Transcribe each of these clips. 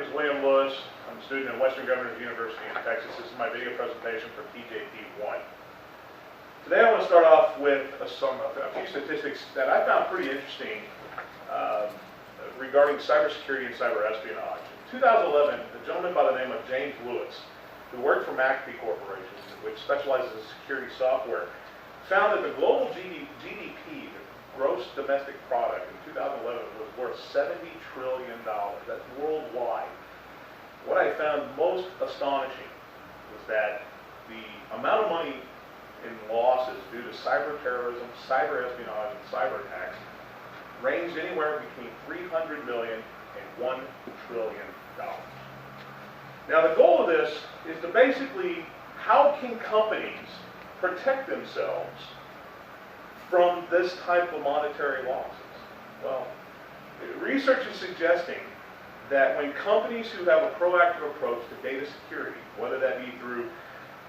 name is William Lewis. I'm a student at Western Governors University in Texas. This is my video presentation for TJP1. Today I want to start off with a few statistics that I found pretty interesting regarding cybersecurity and cyber espionage. In 2011, a gentleman by the name of James Lewis, who worked for McAfee Corporation, which specializes in security software, found that the global GDP, the gross domestic product, in 2011 was worth $70 trillion. That's worldwide. What I found most astonishing was that the amount of money in losses due to cyber terrorism, cyber espionage, and cyber attacks ranged anywhere between $300 million and $1 trillion. Now the goal of this is to basically, how can companies protect themselves from this type of monetary losses? Well, research is suggesting that when companies who have a proactive approach to data security, whether that be through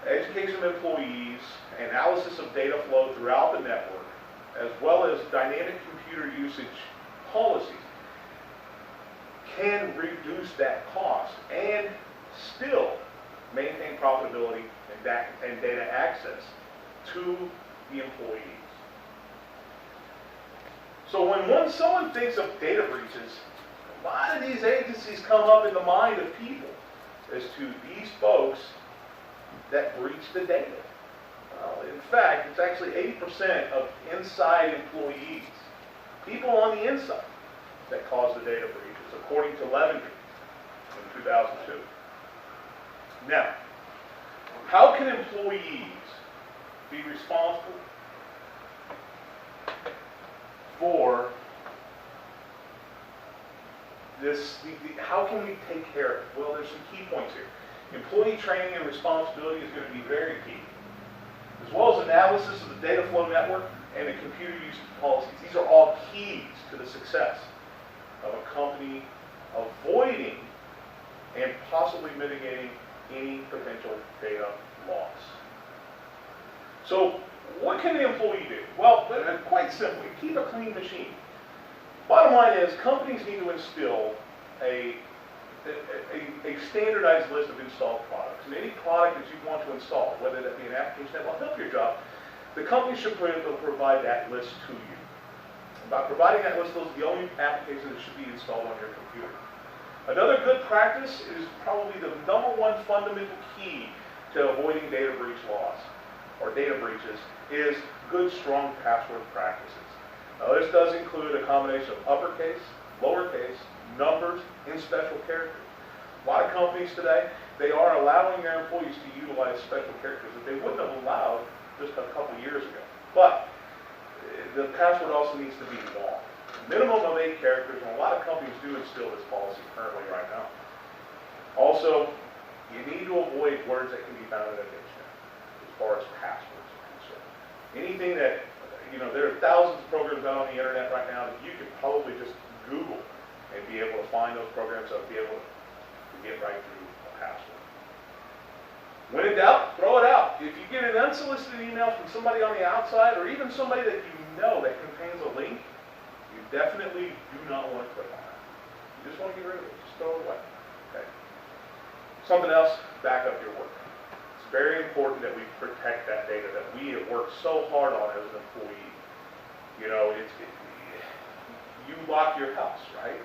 education of employees, analysis of data flow throughout the network, as well as dynamic computer usage policies, can reduce that cost and still maintain profitability and data access to the employees. So when someone thinks of data breaches, a lot of these agencies come up in the mind of people as to these folks that breach the data. In fact, it's actually 80% of inside employees, people on the inside, that cause the data breaches, according to Levinger in 2002. Now, how can employees be responsible for this? How can we take care of it? Well, there's some key points here. Employee training and responsibility is going to be very key, as well as analysis of the data flow network and the computer usage policies. These are all keys to the success of a company avoiding and possibly mitigating any potential data loss. So what can the employee do? Well, quite simply, keep a clean machine. Bottom line is, companies need to instill a standardized list of installed products. And any product that you want to install, whether that be an application that will help your job, the company should provide that list to you. By providing that list, those are the only applications that should be installed on your computer. Another good practice is probably the #1 fundamental key to avoiding data breach loss or data breaches is good, strong password practices. Now, this does include a combination of uppercase, lowercase, numbers, and special characters. A lot of companies today, they are allowing their employees to utilize special characters that they wouldn't have allowed just a couple years ago. But the password also needs to be long. Minimum of 8 characters, and a lot of companies do instill this policy currently right now. Also, you need to avoid words that can be found in a dictionary as far as passwords are concerned. Anything that, there are thousands of programs out on the internet right now that you could probably just Google and be able to find those programs that will be able to get right through a password. When in doubt, throw it out. If you get an unsolicited email from somebody on the outside, or even somebody that you know that contains a link, you definitely do not want to click on it. You just want to get rid of it. Just throw it away. Okay. Something else, back up your work. It's very important that we protect that data that we have worked so hard on as an employee. You lock your house, right?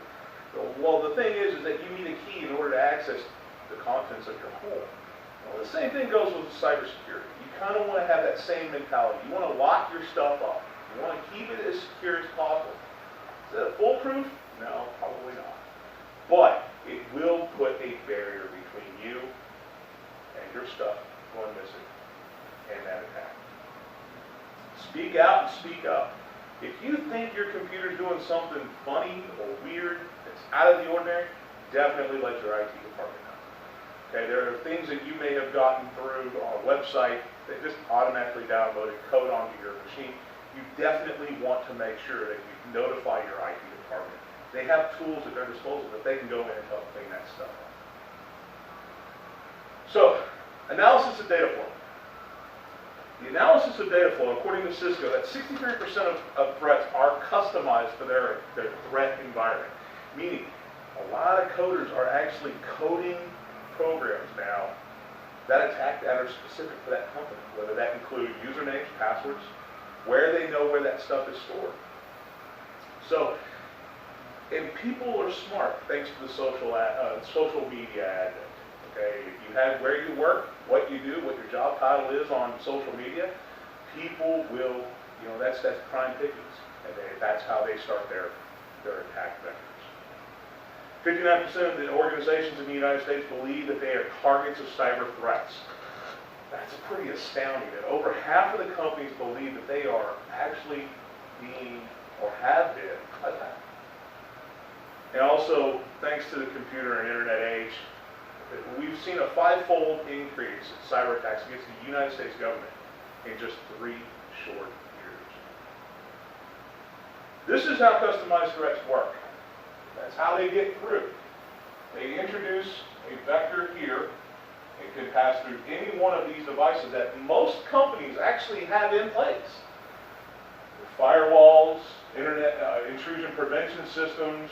Well, the thing is that you need a key in order to access the contents of your home. Well, the same thing goes with cybersecurity. You kind of want to have that same mentality. You want to lock your stuff up. You want to keep it as secure as possible. Is it foolproof? No, probably not. But it will put a barrier between you and your stuff going missing and that attack. Speak out and speak up. If you think your computer's doing something funny or weird that's out of the ordinary, definitely let your IT department know. Okay, there are things that you may have gotten through on a website that just automatically downloaded code onto your machine. You definitely want to make sure that you notify your IT department. They have tools at their disposal that they can go in and help clean that stuff up. So, analysis of data flow. The analysis of data flow, according to Cisco, that 63% of threats are customized for their threat environment. Meaning, A lot of coders are actually coding programs now that attack that are specific to that company, whether that include usernames, passwords, where they know where that stuff is stored. So, and people are smart thanks to the social media advent. Okay, if you have where you work, what you do, what your job title is on social media, people will, that's prime pickings, and that's how they start their attack vectors. 59% of the organizations in the United States believe that they are targets of cyber threats. That's pretty astounding that over half of the companies believe that they are actually being or have been attacked. And also, thanks to the computer and internet age, we've seen a 5-fold increase in cyber attacks against the United States government in just 3 short years. This is how customized threats work. That's how they get through. They introduce a vector here. It can pass through any one of these devices that most companies actually have in place. Firewalls, internet intrusion prevention systems,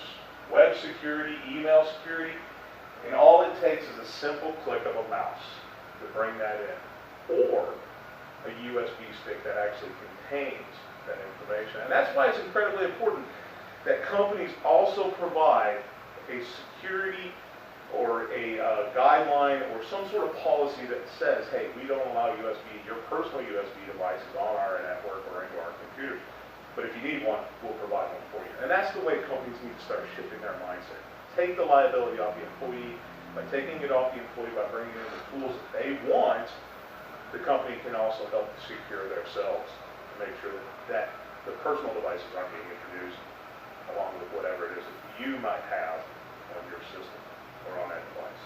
web security, email security, and all it takes is a simple click of a mouse to bring that in, or a USB stick that actually contains that information. And that's why it's incredibly important that companies also provide a security or a guideline or some sort of policy that says, hey, we don't allow your personal USB devices on our network or into our computers. But if you need one, we'll provide one for you. And that's the way companies need to start shifting their mindset. Take the liability off the employee. By taking it off the employee, by bringing in the tools that they want, the company can also help secure themselves to make sure that the personal devices aren't being introduced along with whatever it is that you might have on your system or on that device.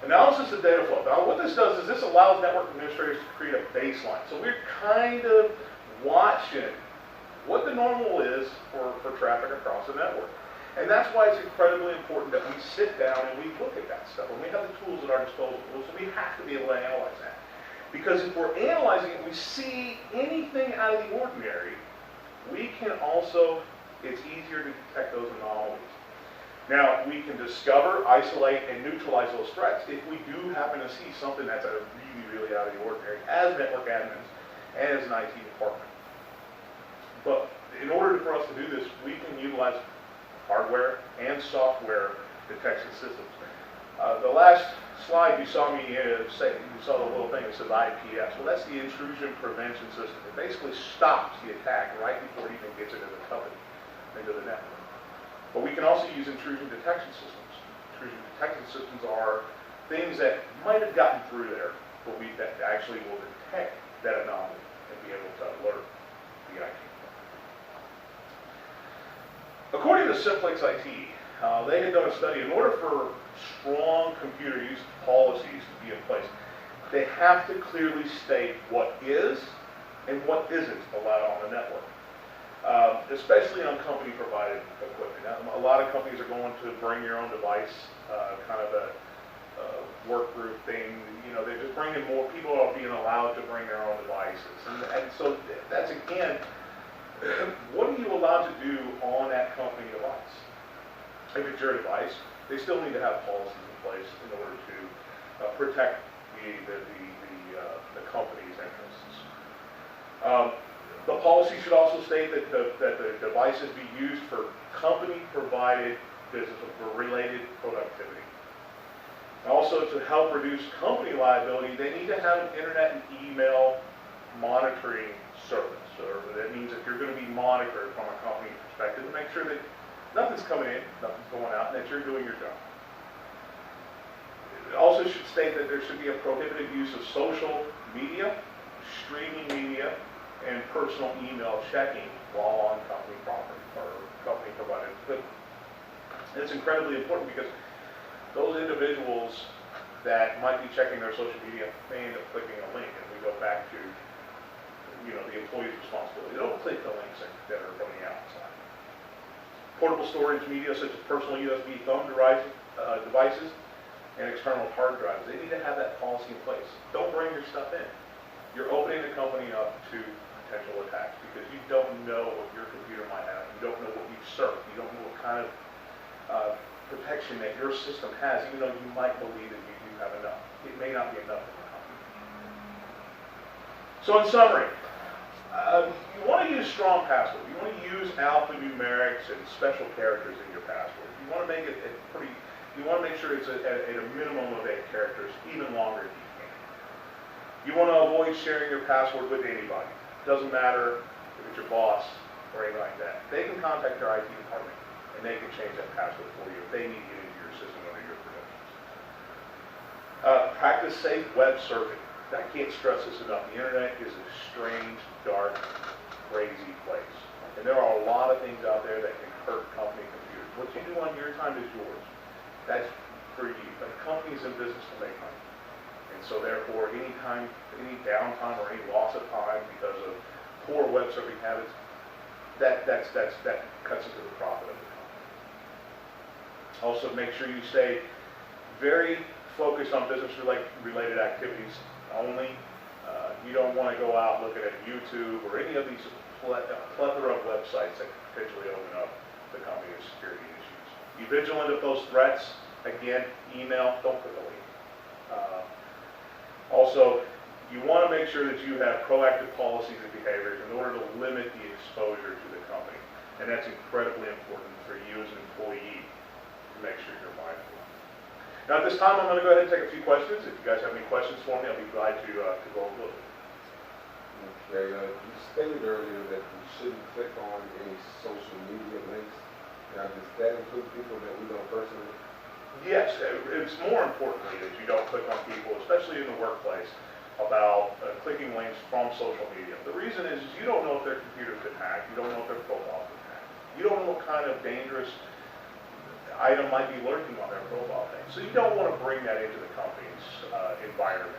Analysis of data flow. Now what this does is this allows network administrators to create a baseline. So we're kind of watching what the normal is for traffic across the network. And that's why it's incredibly important that we sit down and we look at that stuff. And we have the tools at our disposal, so we have to be able to analyze that. Because if we're analyzing it, we see anything out of the ordinary, we can also, it's easier to detect those anomalies. Now, we can discover, isolate, and neutralize those threats if we do happen to see something that's really, really out of the ordinary as network admins and as an IT department. But in order for us to do this, we can utilize hardware and software detection systems. The last slide you saw me say, you saw the little thing that says IPS. Well, that's the intrusion prevention system. It basically stops the attack right before it even gets into the company, into the network. But we can also use intrusion detection systems. Intrusion detection systems are things that might have gotten through there, but that actually will detect that anomaly and be able to alert the IT. According to Simplex IT, they had done a study. In order for strong computer use policies to be in place, they have to clearly state what is and what isn't allowed on the network, especially on company-provided equipment. Now, a lot of companies are going to bring your own device, kind of a work group thing. They're just bringing more. People are being allowed to bring their own devices, and so that's again. What are you allowed to do on that company device? If it's your device, they still need to have policies in place in order to protect the company's interests. The policy should also state that the devices be used for company-provided business or related productivity. Also, to help reduce company liability, they need to have an internet and email monitoring service. Or that means that you're going to be monitored from a company perspective to make sure that nothing's coming in, nothing's going out, and that you're doing your job. It also should state that there should be a prohibited use of social media, streaming media, and personal email checking while on company property or company provided equipment. And it's incredibly important because those individuals that might be checking their social media may end up clicking a link, and we go back to the employee's responsibility. They don't click the links that are from the outside. Portable storage media such as personal USB thumb devices and external hard drives, they need to have that policy in place. Don't bring your stuff in. You're opening the company up to potential attacks because you don't know what your computer might have. You don't know what you've served. You don't know what kind of protection that your system has, even though you might believe that you do have enough. It may not be enough for your company. So in summary, you want to use strong passwords. You want to use alphanumerics and special characters in your password. You want to make it you want to make sure it's at a minimum of 8 characters, even longer if you can. You want to avoid sharing your password with anybody. Doesn't matter if it's your boss or anything like that. They can contact your IT department and they can change that password for you if they need to get into your system under your credentials. Practice safe web surfing. I can't stress this enough. The internet is a strange, dark, crazy place. And there are a lot of things out there that can hurt company computers. What you do on your time is yours. That's for you. But companies in business to make money. And so therefore, any downtime or any loss of time because of poor web surfing habits, that cuts into the profit of the company. Also, make sure you stay very focused on business-related activities only. You don't want to go out looking at YouTube or any of these plethora of websites that could potentially open up the company with security issues. Be vigilant of those threats. Again, email, don't click a link. Also, you want to make sure that you have proactive policies and behaviors in order to limit the exposure to the company. And that's incredibly important for you as an employee to make sure you're mindful. Now at this time, I'm going to go ahead and take a few questions. If you guys have any questions for me, I'll be glad to go over those. Okay, you stated earlier that we shouldn't click on any social media links. Now, does that include people that we know personally? Yes, it's more importantly that you don't click on people, especially in the workplace, about clicking links from social media. The reason is you don't know if their computer's been hacked, you don't know if their profile's been hacked. You don't know what kind of dangerous item might be lurking on their profile thing. So you don't want to bring that into the company's environment.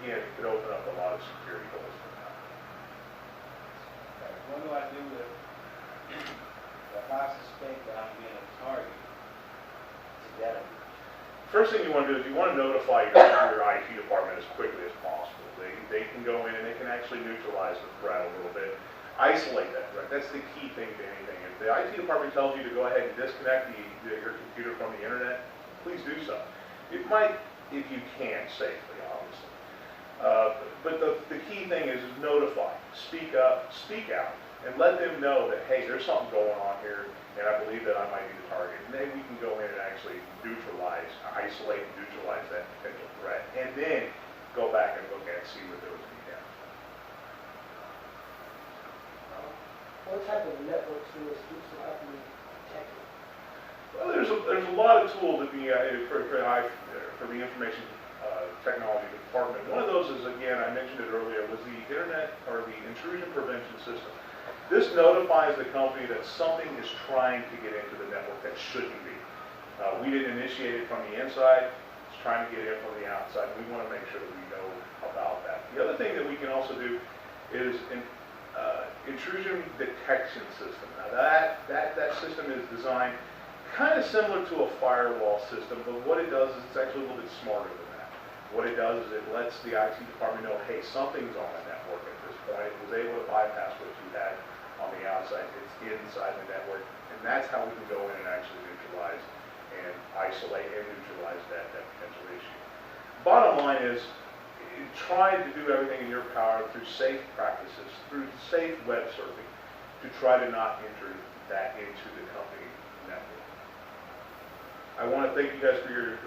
Again, it could open up a lot of security holes for that. What do I do if I suspect that I'm being a target to data? First thing you want to do is you want to notify your IT department as quickly as possible. They can go in and they can actually neutralize the threat a little bit. Isolate that threat. That's the key thing to anything. If the IT department tells you to go ahead and disconnect your computer from the internet, please do so. It might, if you can, safely, obviously. But the key thing is notify, speak up, speak out, and let them know that, hey, there's something going on here, and I believe that I might be the target. And then we can go in and actually neutralize, isolate and neutralize that potential threat, and then go back and look at and see what there was any damage. What type of network tools do so I can protect it? Well, there's a lot of tools at the for the information technology department. One of those is, again, I mentioned it earlier, was the internet or the intrusion prevention system. This notifies the company that something is trying to get into the network that shouldn't be. We didn't initiate it from the inside. It's trying to get in from the outside. We want to make sure that we know about that. The other thing that we can also do is intrusion detection system. Now that system is designed kind of similar to a firewall system, but what it does is it's actually a little bit smarter than that. What it does is it lets the IT department know, hey, something's on the network at this point. It was able to bypass what you had on the outside. It's inside the network, and that's how we can go in and actually neutralize and isolate and neutralize that potential issue. Bottom line is, try to do everything in your power through safe practices, through safe web surfing, to try to not enter that into the company network. I want to thank you guys for your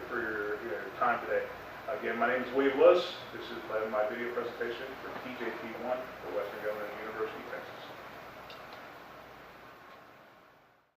time today. Again, my name is William Lewis. This is my video presentation for TJP1 for Web